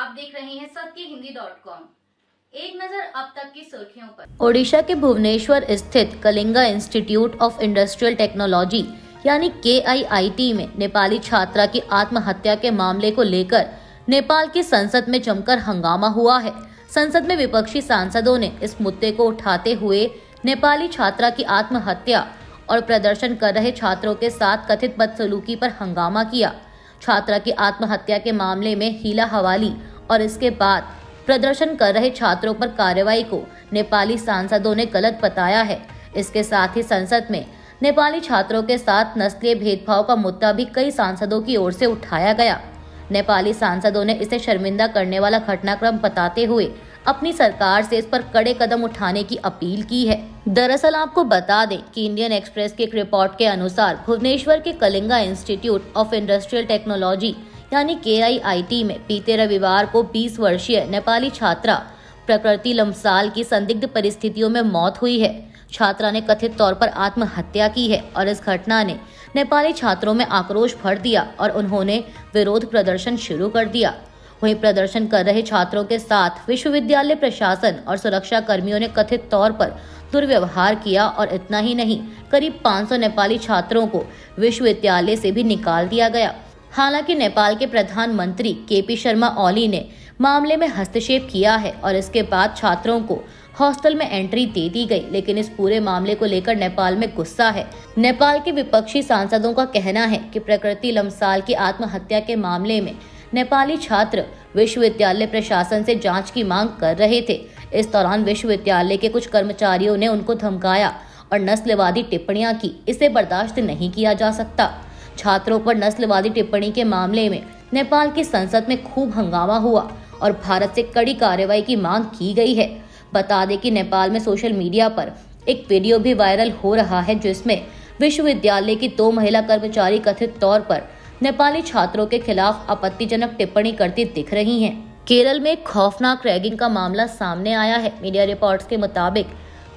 आप देख रहे हैं सत्यहिंदी.com। एक नजर अब तक की सुर्खियों पर। ओडिशा के भुवनेश्वर स्थित Kalinga institute of industrial technology यानी KIIT में नेपाली छात्रा की आत्महत्या के मामले को लेकर नेपाल की संसद में जमकर हंगामा हुआ है। संसद में विपक्षी सांसदों ने इस मुद्दे को उठाते हुए नेपाली छात्रा की आत्महत्या और प्रदर्शन कर रहे छात्रों के साथ कथित बदसलूकी पर हंगामा किया। छात्रा की आत्महत्या के मामले में हीला हवाली और इसके बाद प्रदर्शन कर रहे छात्रों पर कार्रवाई को नेपाली सांसदों ने गलत बताया है। इसके साथ ही संसद में नेपाली छात्रों के साथ नस्लीय भेदभाव का मुद्दा भी कई सांसदों की ओर से उठाया गया। नेपाली सांसदों ने इसे शर्मिंदा करने वाला घटनाक्रम बताते हुए अपनी सरकार से इस पर कड़े कदम उठाने की अपील की है। दरअसल आपको बता दें कि इंडियन एक्सप्रेस के एक रिपोर्ट के अनुसार भुवनेश्वर के Kalinga institute of industrial technology यानी KIIT में बीते रविवार को 20 वर्षीय नेपाली छात्रा प्रकृति लम्साल की संदिग्ध परिस्थितियों में मौत हुई है। छात्रा ने कथित तौर पर आत्महत्या की है और इस घटना ने नेपाली छात्रों में आक्रोश भर दिया और उन्होंने विरोध प्रदर्शन शुरू कर दिया। वहीं प्रदर्शन कर रहे छात्रों के साथ विश्वविद्यालय प्रशासन और सुरक्षा कर्मियों ने कथित तौर पर दुर्व्यवहार किया और इतना ही नहीं, करीब 500 नेपाली छात्रों को विश्वविद्यालय से भी निकाल दिया गया। हालांकि नेपाल के प्रधानमंत्री KP शर्मा ओली ने मामले में हस्तक्षेप किया है और इसके बाद छात्रों को हॉस्टल में एंट्री दे दी गई, लेकिन इस पूरे मामले को लेकर नेपाल में गुस्सा है। नेपाल के विपक्षी सांसदों का कहना है कि प्रकृति लम्साल की आत्महत्या के मामले में नेपाली छात्र विश्वविद्यालय प्रशासन से जांच की मांग कर रहे थे। इस दौरान विश्वविद्यालय के कुछ कर्मचारियों ने उनको धमकाया और नस्लवादी टिप्पणियां की। इसे बर्दाश्त नहीं किया जा सकता। छात्रों पर नस्लवादी टिप्पणी के मामले में नेपाल की संसद में खूब हंगामा हुआ और भारत से कड़ी कार्रवाई की मांग की गई है। बता दें कि नेपाल में सोशल मीडिया पर एक वीडियो भी वायरल हो रहा है जिसमें विश्वविद्यालय की 2 महिला कर्मचारी कथित तौर पर नेपाली छात्रों के खिलाफ आपत्तिजनक टिप्पणी करती दिख रही हैं। केरल में खौफनाक रैगिंग का मामला सामने आया है। मीडिया रिपोर्ट्स के मुताबिक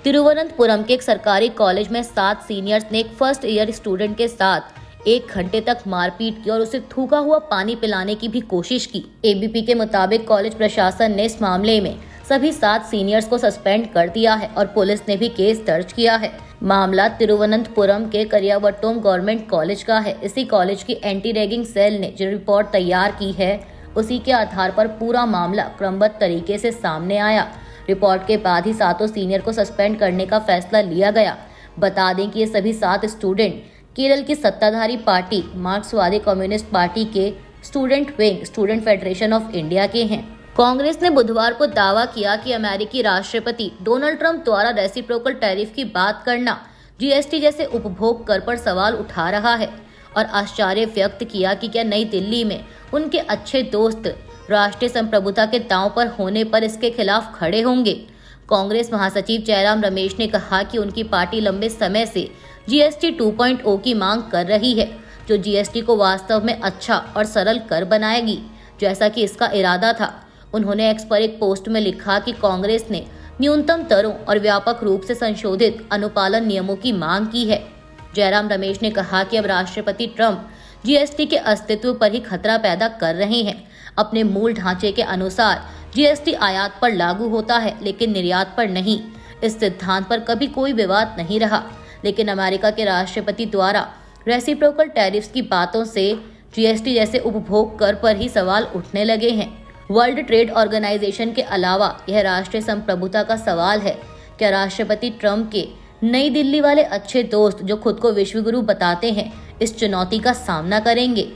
तिरुवनंतपुरम के एक सरकारी कॉलेज में 7 सीनियर्स ने एक फर्स्ट ईयर स्टूडेंट के साथ 1 घंटे तक मारपीट की और उसे थूका हुआ पानी पिलाने की भी कोशिश की। ABP के मुताबिक कॉलेज प्रशासन ने इस मामले में सभी 7 सीनियर्स को सस्पेंड कर दिया है और पुलिस ने भी केस दर्ज किया है। मामला तिरुवनंतपुरम के करियावट्टम गवर्नमेंट कॉलेज का है। इसी कॉलेज की एंटी रैगिंग सेल ने जो रिपोर्ट तैयार की है उसी के आधार पर पूरा मामला क्रमबद्ध तरीके से सामने आया। रिपोर्ट के बाद ही 7 सीनियर को सस्पेंड करने का फैसला लिया गया। बता दें कि ये सभी 7 स्टूडेंट केरल की सत्ताधारी पार्टी मार्क्सवादी कम्युनिस्ट पार्टी के student wing student federation of India के हैं। कांग्रेस ने बुधवार को दावा किया कि अमेरिकी राष्ट्रपति डोनाल्ड ट्रंप द्वारा रेसिप्रोकल टैरिफ की बात करना GST जैसे उपभोग कर पर सवाल उठा रहा है और आश्चर्य व्यक्त किया कि क्या नई दिल्ली में उनके अच्छे दोस्त राष्ट्रीय संप्रभुता के दांव पर होने पर इसके खिलाफ खड़े होंगे। कांग्रेस महासचिव जयराम रमेश ने कहा कि उनकी पार्टी लंबे समय से GST 2.0 की मांग कर रही है जो GST को वास्तव में अच्छा और सरल कर बनाएगी जैसा कि इसका इरादा था। उन्होंने एक्स पर एक पोस्ट में लिखा कि कांग्रेस ने न्यूनतम दरों और व्यापक रूप से संशोधित अनुपालन नियमों की मांग की है। जयराम रमेश ने कहा कि अब राष्ट्रपति ट्रंप GST के अस्तित्व पर ही खतरा पैदा कर रहे हैं। अपने मूल ढांचे के अनुसार GST आयात पर लागू होता है लेकिन निर्यात पर नहीं। इस सिद्धांत पर कभी कोई विवाद नहीं रहा, लेकिन अमेरिका के राष्ट्रपति द्वारा रेसिप्रोकल टैरिफ्स की बातों से GST जैसे उपभोग कर पर ही सवाल उठने लगे हैं। वर्ल्ड ट्रेड ऑर्गेनाइजेशन के अलावा यह राष्ट्रीय संप्रभुता का सवाल है। क्या राष्ट्रपति ट्रंप के नई दिल्ली वाले अच्छे दोस्त जो खुद को विश्वगुरु बताते हैं इस चुनौती का सामना करेंगे?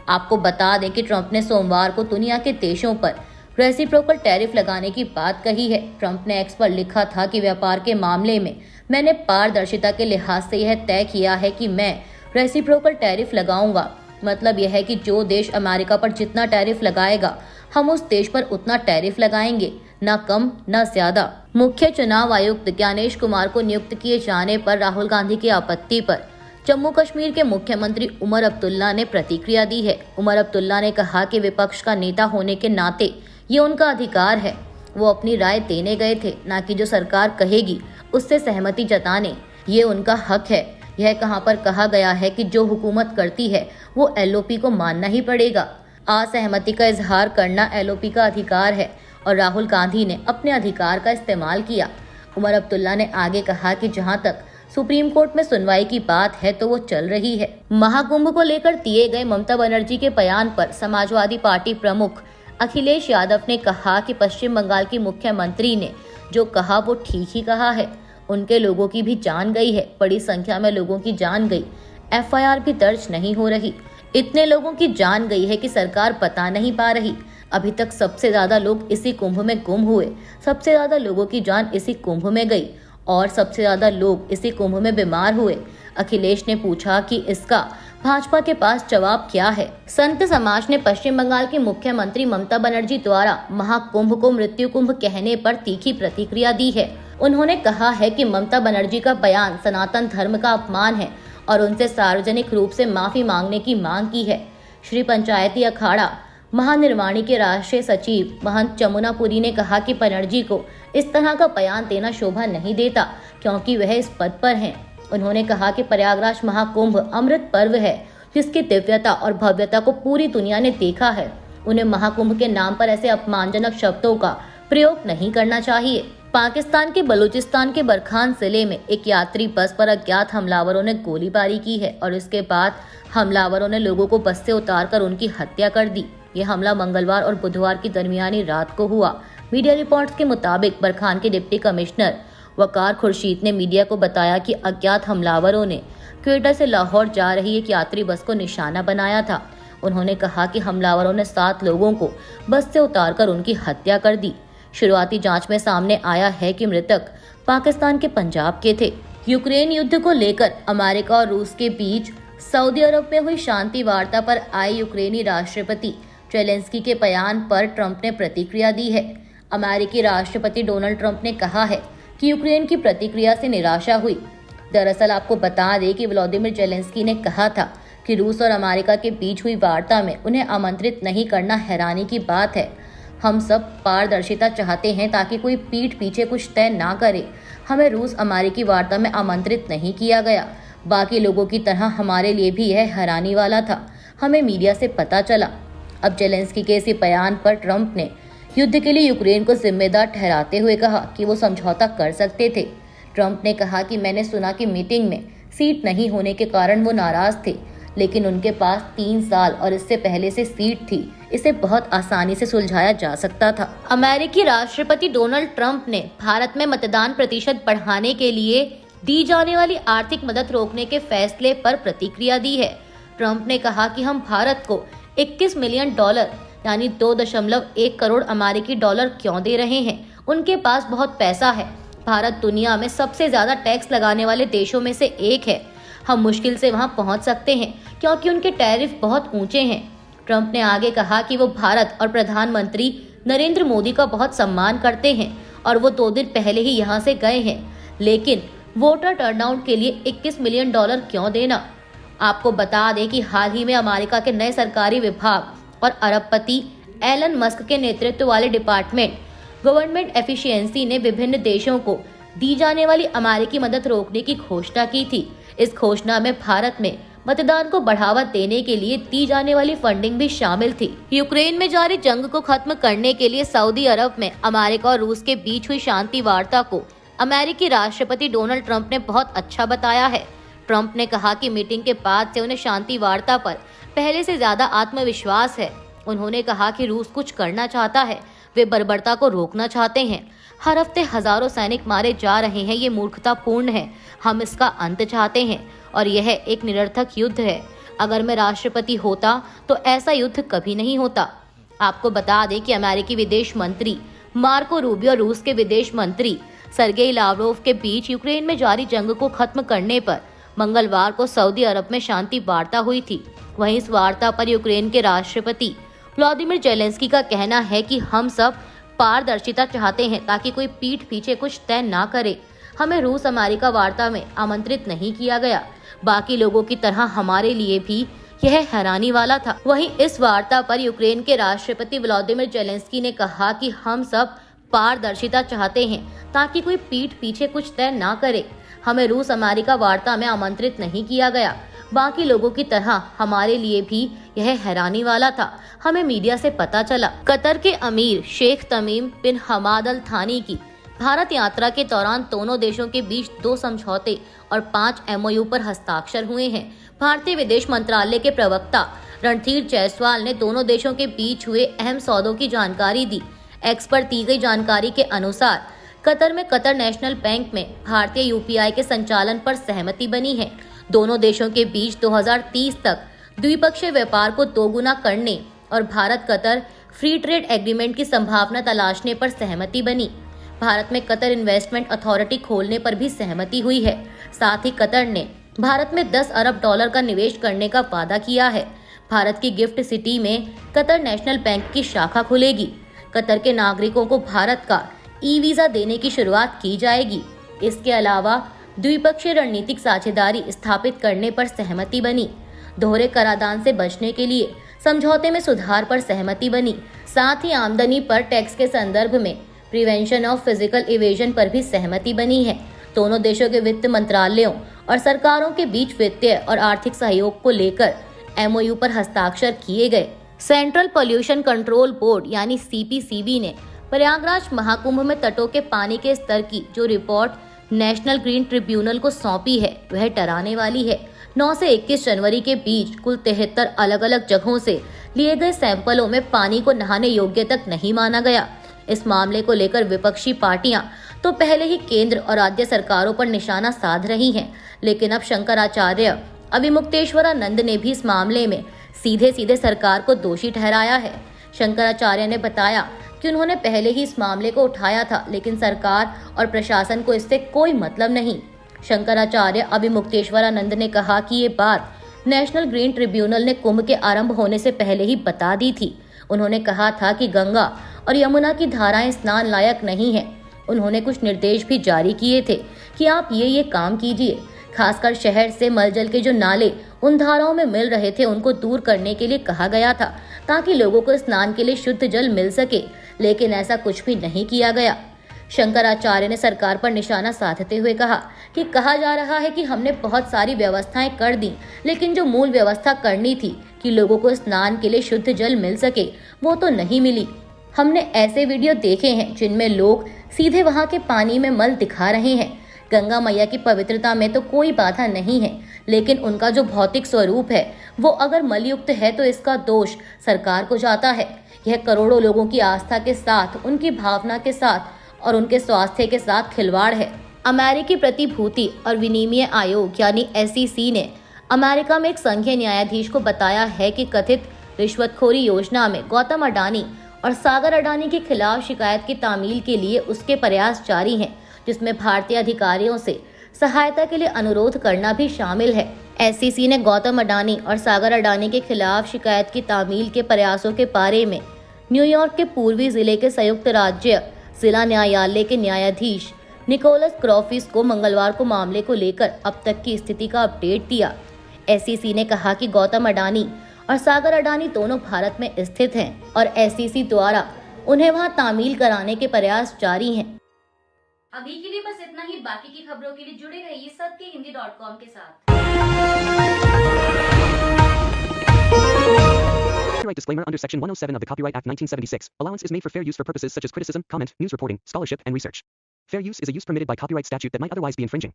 आपको बता दें कि ट्रंप ने सोमवार को दुनिया के देशों पर रेसिप्रोकल टैरिफ लगाने की बात कही है। ट्रंप ने एक्स पर लिखा था कि व्यापार के मामले में मैंने पारदर्शिता के लिहाज से यह तय किया है कि मैं रेसिप्रोकल टैरिफ लगाऊंगा। मतलब यह है कि जो देश अमेरिका पर जितना टैरिफ लगाएगा हम उस देश पर उतना टैरिफ लगाएंगे, न कम न ज्यादा। मुख्य चुनाव आयुक्त ज्ञानेश कुमार को नियुक्त किए जाने पर राहुल गांधी की आपत्ति पर जम्मू कश्मीर के मुख्यमंत्री उमर अब्दुल्ला ने प्रतिक्रिया दी है। उमर अब्दुल्ला ने कहा कि विपक्ष का नेता होने के नाते ये उनका अधिकार है। वो अपनी राय देने गए थे, न कि जो सरकार कहेगी उससे सहमति जताने। ये उनका हक है। यह कहाँ पर कहा गया है कि जो हुकूमत करती है वो LOP को मानना ही पड़ेगा। असहमति का इजहार करना एलओपी का अधिकार है और राहुल गांधी ने अपने अधिकार का इस्तेमाल किया। उमर अब्दुल्ला ने आगे कहा कि जहां तक सुप्रीम कोर्ट में सुनवाई की बात है तो वो चल रही है। महाकुंभ को लेकर दिए गए ममता बनर्जी के बयान पर समाजवादी पार्टी प्रमुख अखिलेश यादव ने कहा कि पश्चिम बंगाल की मुख्यमंत्री ने जो कहा वो ठीक ही कहा है। उनके लोगों की भी जान गई है, बड़ी संख्या में लोगों की जान गई। एफआईआर भी दर्ज नहीं हो रही। इतने लोगों की जान गई है कि सरकार बता नहीं पा रही। अभी तक सबसे ज्यादा लोग इसी कुंभ में गुम हुए, सबसे ज्यादा लोगों की जान इसी कुंभ में गई और सबसे ज्यादा लोग इसी कुंभ में बीमार हुए। अखिलेश ने पूछा कि इसका भाजपा के पास जवाब क्या है। संत समाज ने पश्चिम बंगाल की मुख्यमंत्री ममता बनर्जी द्वारा महाकुंभ को मृत्यु कुंभ कहने पर तीखी प्रतिक्रिया दी है। उन्होंने कहा है कि ममता बनर्जी का बयान सनातन धर्म का अपमान है और उनसे सार्वजनिक रूप से माफी मांगने की मांग की है। श्री पंचायती अखाड़ा महानिर्वाणी के राष्ट्रीय सचिव महंत चमुनापुरी ने कहा कि बनर्जी को इस तरह का बयान देना शोभा नहीं देता क्योंकि वह इस पद पर हैं। उन्होंने कहा कि प्रयागराज महाकुंभ अमृत पर्व है जिसकी दिव्यता और भव्यता को पूरी दुनिया ने देखा है। उन्हें महाकुंभ के नाम पर ऐसे अपमानजनक शब्दों का प्रयोग नहीं करना चाहिए। पाकिस्तान के बलूचिस्तान के बरखान जिले में एक यात्री बस पर अज्ञात हमलावरों ने गोलीबारी की है और इसके बाद हमलावरों ने लोगों को बस से उतारकर उनकी हत्या कर दी। ये हमला मंगलवार और बुधवार की दरमियानी रात को हुआ। मीडिया रिपोर्ट्स के मुताबिक बरखान के डिप्टी कमिश्नर वकार खुर्शीद ने मीडिया को बताया कि अज्ञात हमलावरों ने क्वेटा से लाहौर जा रही एक यात्री बस को निशाना बनाया था। उन्होंने कहा कि हमलावरों ने 7 लोगों को बस से उतारकर उनकी हत्या कर दी। शुरुआती जांच में सामने आया है कि मृतक पाकिस्तान के पंजाब के थे। यूक्रेन युद्ध को लेकर अमेरिका और रूस के बीच सऊदी अरब में हुई शांति वार्ता पर आए यूक्रेनी राष्ट्रपति जेलेंस्की के बयान पर ट्रंप ने प्रतिक्रिया दी है। अमेरिकी राष्ट्रपति डोनाल्ड ट्रंप ने कहा है कि यूक्रेन की प्रतिक्रिया से निराशा हुई। दरअसल आपको बता दें कि व्लादिमीर जेलेंस्की ने कहा था कि रूस और अमेरिका के बीच हुई वार्ता में उन्हें आमंत्रित नहीं करना हैरानी की बात है। हम सब पारदर्शिता चाहते हैं ताकि कोई पीठ पीछे कुछ तय ना करे। हमें रूस अमेरिकी वार्ता में आमंत्रित नहीं किया गया। बाकी लोगों की तरह हमारे लिए भी यह हैरानी वाला था। हमें मीडिया से पता चला। अब जेलेंस्की के इसी बयान पर ट्रंप ने युद्ध के लिए यूक्रेन को जिम्मेदार ठहराते हुए कहा कि वो समझौता कर सकते थे। ट्रंप ने कहा कि मैंने सुना कि मीटिंग में सीट नहीं होने के कारण वो नाराज थे, लेकिन उनके पास 3 साल और इससे पहले से सीट थी। इसे बहुत आसानी से सुलझाया जा सकता था। अमेरिकी राष्ट्रपति डोनाल्ड ट्रंप ने भारत में मतदान प्रतिशत बढ़ाने के लिए दी जाने वाली आर्थिक मदद रोकने के फैसले पर प्रतिक्रिया दी है। ट्रंप ने कहा कि हम भारत को $21 मिलियन यानी 2.1 करोड़ अमेरिकी डॉलर क्यों दे रहे हैं। उनके पास बहुत पैसा है। भारत दुनिया में सबसे ज्यादा टैक्स लगाने वाले देशों में से एक है। हम मुश्किल से वहां पहुंच सकते हैं क्योंकि उनके टैरिफ बहुत ऊंचे हैं। ट्रंप ने आगे कहा कि वो भारत और प्रधानमंत्री नरेंद्र मोदी का बहुत सम्मान करते हैं और वो 2 दिन पहले ही यहां से गए हैं, लेकिन वोटर टर्नआउट के लिए $21 मिलियन क्यों देना। आपको बता दें कि हाल ही में अमेरिका के नए सरकारी विभाग और अरबपति एलन मस्क के नेतृत्व वाले डिपार्टमेंट गवर्नमेंट एफिशिएंसी ने विभिन्न देशों को दी जाने वाली अमेरिकी मदद रोकने की घोषणा की थी। इस घोषणा में भारत में मतदान को बढ़ावा देने के लिए दी जाने वाली फंडिंग भी शामिल थी। यूक्रेन में जारी जंग को खत्म करने के लिए सऊदी अरब में अमेरिका और रूस के बीच हुई शांति वार्ता को अमेरिकी राष्ट्रपति डोनाल्ड ट्रंप ने बहुत अच्छा बताया है। ट्रंप ने कहा कि मीटिंग के बाद से उन्हें शांति वार्ता पर पहले से ज्यादा आत्मविश्वास है। उन्होंने कहा कि रूस कुछ करना चाहता है, वे बर्बरता को रोकना चाहते हैं। हर हफ्ते हजारों सैनिक मारे जा रहे हैं, ये मूर्खतापूर्ण है। हम इसका अंत चाहते हैं और यह एक निरर्थक युद्ध है। अगर मैं राष्ट्रपति होता तो ऐसा युद्ध कभी नहीं होता। आपको बता दें कि अमेरिकी विदेश मंत्री मार्को रूबियो और रूस के विदेश मंत्री सरगेई लावरोव के बीच यूक्रेन में जारी जंग को खत्म करने पर मंगलवार को सऊदी अरब में शांति वार्ता हुई थी। वहीं इस वार्ता पर यूक्रेन के राष्ट्रपति व्लादिमीर जेलेंस्की का कहना है कि हम सब पारदर्शिता चाहते हैं ताकि कोई पीठ पीछे कुछ तय ना करे। हमें रूस अमेरिका वार्ता में आमंत्रित नहीं किया गया। बाकी लोगों की तरह हमारे लिए भी यह हैरानी वाला था। वहीं इस वार्ता पर यूक्रेन के राष्ट्रपति व्लादिमीर जेलेंस्की ने कहा कि हम सब पारदर्शिता चाहते हैं ताकि कोई पीठ पीछे कुछ तय ना करे। हमें रूस अमेरिका वार्ता में आमंत्रित नहीं किया गया। बाकी लोगों की तरह हमारे लिए भी यह हैरानी वाला था। हमें मीडिया से पता चला कतर के अमीर शेख तमीम बिन हमाद अल थानी की भारत यात्रा के दौरान दोनों देशों के बीच 2 समझौते और 5 MOU पर हस्ताक्षर हुए हैं। भारतीय विदेश मंत्रालय के प्रवक्ता रणधीर जायसवाल ने दोनों देशों के बीच हुए अहम सौदों की जानकारी दी। एक्स पर दी गई जानकारी के अनुसार कतर में कतर नेशनल बैंक में भारतीय UPI के संचालन पर सहमति बनी है। दोनों देशों के बीच 2030 तक द्विपक्षीय व्यापार को दोगुना करने और Bharat Qatar free trade agreement की संभावना तलाशने पर सहमति बनी। भारत में कतर इन्वेस्टमेंट अथॉरिटी खोलने पर भी सहमति हुई है। साथ ही कतर ने भारत में $10 अरब का निवेश करने का वादा किया है। भारत की गिफ्ट सिटी में कतर नेशनल बैंक की शाखा खुलेगी। कतर के नागरिकों को भारत का ई-वीजा देने की शुरुआत की जाएगी। इसके अलावा द्विपक्षीय रणनीतिक साझेदारी स्थापित करने पर सहमति बनी। दोहरे कराधान से बचने के लिए समझौते में सुधार पर सहमति बनी। साथ ही आमदनी पर टैक्स के संदर्भ में प्रिवेंशन ऑफ फिजिकल इवेजन पर भी सहमति बनी है। दोनों देशों के वित्त मंत्रालयों और सरकारों के बीच वित्तीय और आर्थिक सहयोग को लेकर MOU पर हस्ताक्षर किए गए। सेंट्रल पोल्यूशन कंट्रोल बोर्ड यानी CPCB ने प्रयागराज महाकुंभ में तटों के पानी के स्तर की जो रिपोर्ट नेशनल ग्रीन ट्रिब्यूनल को सौंपी है वह डराने वाली है। 9 से 21 जनवरी के बीच कुल 73 अलग अलग जगहों से लिए गए सैंपलों में पानी को नहाने योग्य तक नहीं माना गया। इस मामले को लेकर विपक्षी पार्टियां तो पहले ही केंद्र और राज्य सरकारों पर निशाना साध रही हैं, लेकिन अब शंकराचार्य अभिमुक्तेश्वरानंद ने भी इस मामले में सीधे सीधे सरकार को दोषी ठहराया है। शंकराचार्य ने बताया कि उन्होंने पहले ही इस मामले को उठाया था, लेकिन सरकार और प्रशासन को इससे कोई मतलब नहीं। शंकराचार्य अभिमुक्तेश्वरानंद ने कहा कि ये बात नेशनल ग्रीन ट्रिब्यूनल ने कुंभ के आरंभ होने से पहले ही बता दी थी। उन्होंने कहा था कि गंगा और यमुना की धाराएं स्नान लायक नहीं हैं। उन्होंने कुछ निर्देश भी जारी किए थे कि आप ये काम कीजिए। खासकर शहर से मलजल के जो नाले उन धाराओं में मिल रहे थे उनको दूर करने के लिए कहा गया था, ताकि लोगों को स्नान के लिए शुद्ध जल मिल सके, लेकिन ऐसा कुछ भी नहीं किया गया। शंकराचार्य ने सरकार पर निशाना साधते हुए कहा कि कहा जा रहा है कि हमने बहुत सारी व्यवस्थाएं कर दी, लेकिन जो मूल व्यवस्था करनी थी कि लोगों को स्नान के लिए शुद्ध जल मिल सके वो तो नहीं मिली। हमने ऐसे वीडियो देखे हैं जिनमें लोग सीधे वहां के पानी में मल दिखा रहे हैं। गंगा मैया की पवित्रता में तो कोई बाधा नहीं है, लेकिन उनका जो भौतिक स्वरूप है वो अगर मलयुक्त है तो इसका दोष सरकार को जाता है। यह करोड़ों लोगों की आस्था के साथ, उनकी भावना के साथ और उनके स्वास्थ्य के साथ खिलवाड़ है। अमेरिकी प्रतिभूति और विनिमय आयोग यानी SEC ने अमेरिका में एक संघीय न्यायाधीश को बताया है कि कथित रिश्वतखोरी योजना में गौतम अडानी और सागर अडानी के खिलाफ शिकायत की तामील के लिए उसके प्रयास जारी हैं, जिसमें भारतीय अधिकारियों से सहायता के लिए अनुरोध करना भी शामिल है। SEC ने गौतम अडानी और सागर अडानी के खिलाफ शिकायत की तामील के प्रयासों के बारे में न्यूयॉर्क के पूर्वी जिले के संयुक्त राज्य जिला न्यायालय के न्यायाधीश निकोलस क्रॉफिस को मंगलवार को मामले को लेकर अब तक की स्थिति का अपडेट दिया। SEC ने कहा कि गौतम अडानी और सागर अडानी दोनों भारत में स्थित हैं और SEC द्वारा उन्हें वहां तामील कराने के प्रयास जारी हैं। अभी के लिए बस इतना ही। बाकी की खबरों के लिए जुड़े रहिए सत्यहिंदी.com के साथ। Copyright disclaimer under Section 107 of the Copyright Act 1976. Allowance is made for fair use for purposes such as criticism, comment, news reporting, scholarship, and research. Fair use is a use permitted by copyright statute that might otherwise be infringing.